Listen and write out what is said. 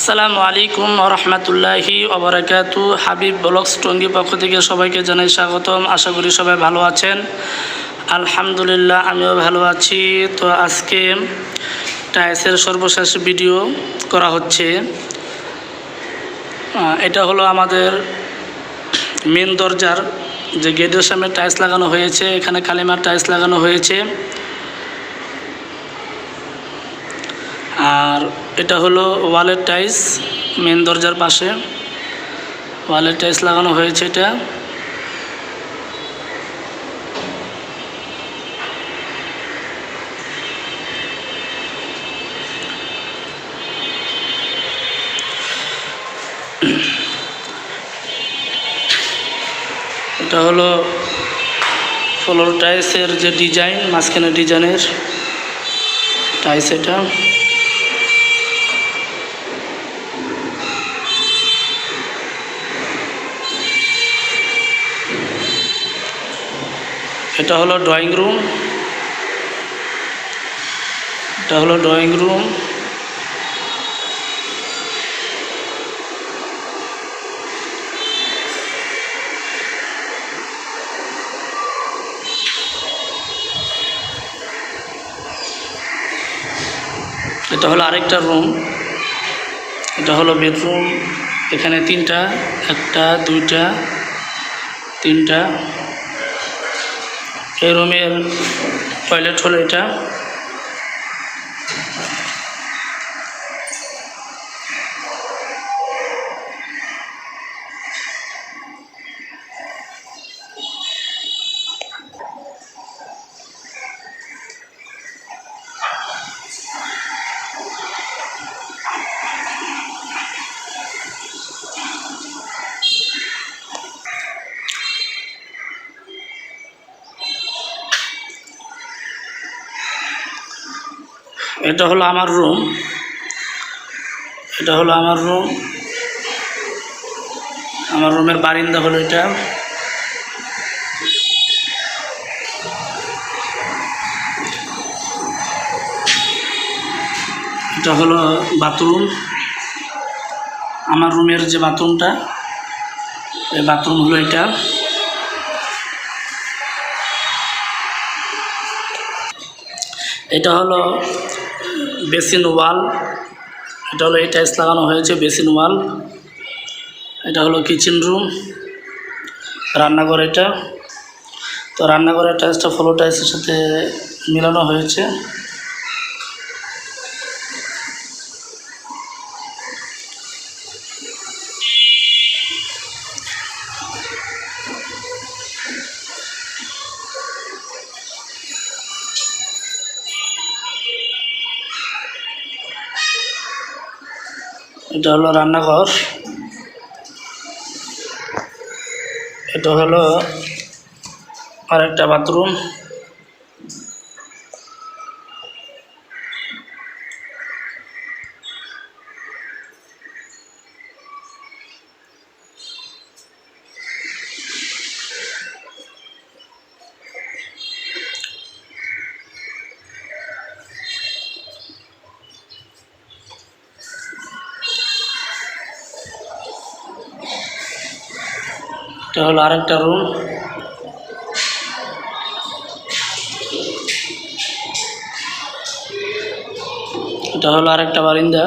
আসসালামু আলাইকুম রহমতুল্লাহি ওবরাকাতু। হাবিব ব্লগস টঙ্গী পক্ষ থেকে সবাইকে জানাই স্বাগতম। আশা করি সবাই ভালো আছেন। আলহামদুলিল্লাহ আমিও ভালো আছি। তো আজকে টাইলসের সর্বশেষ ভিডিও করা হচ্ছে। এটা হলো আমাদের মেন দরজার যে গেটের সামনে টাইলস লাগানো হয়েছে, এখানে কালিমার টাইলস লাগানো হয়েছে। আর এটা হলো ওয়ালের টাইলস, মেন দরজার পাশে ওয়ালের টাইলস লাগানো হয়েছে। এটা হলো ফ্লোর টাইলসের যে ডিজাইন, মাঝখানে ডিজাইনের টাইলস। এটা হলো ড্রয়িং রুম। এটা হলো ড্রয়িং রুম। এটা হলো আরেকটা রুম। এটা হলো বেডরুম। এখানে তিনটা, একটা দুইটা তিনটা। এই রুমের টয়লেট হলো এটা। এটা হলো আমার রুম। এটা হলো আমার রুম। আমার রুমের বারান্দা হলো এটা। এটা হলো বাথরুম। আমার রুমের যে বাথরুমটা, এই বাথরুম হলো এটা। এটা হলো বেসিন ওয়াল। এটা হলো এই টাইলস লাগানো হয়েছে, বেসিন ওয়াল। এটা হলো কিচেন রুম, রান্নাঘর এটা। তো রান্নাঘরের টাইলসটা ফ্লোর টাইলসের সাথে মিলানো হয়েছে। এটা হলো রান্নাঘর। এটা হলো আরেকটা বাথরুম। এটা হলো আরেকটা রুম। এটা হলো আরেকটা বারান্দা।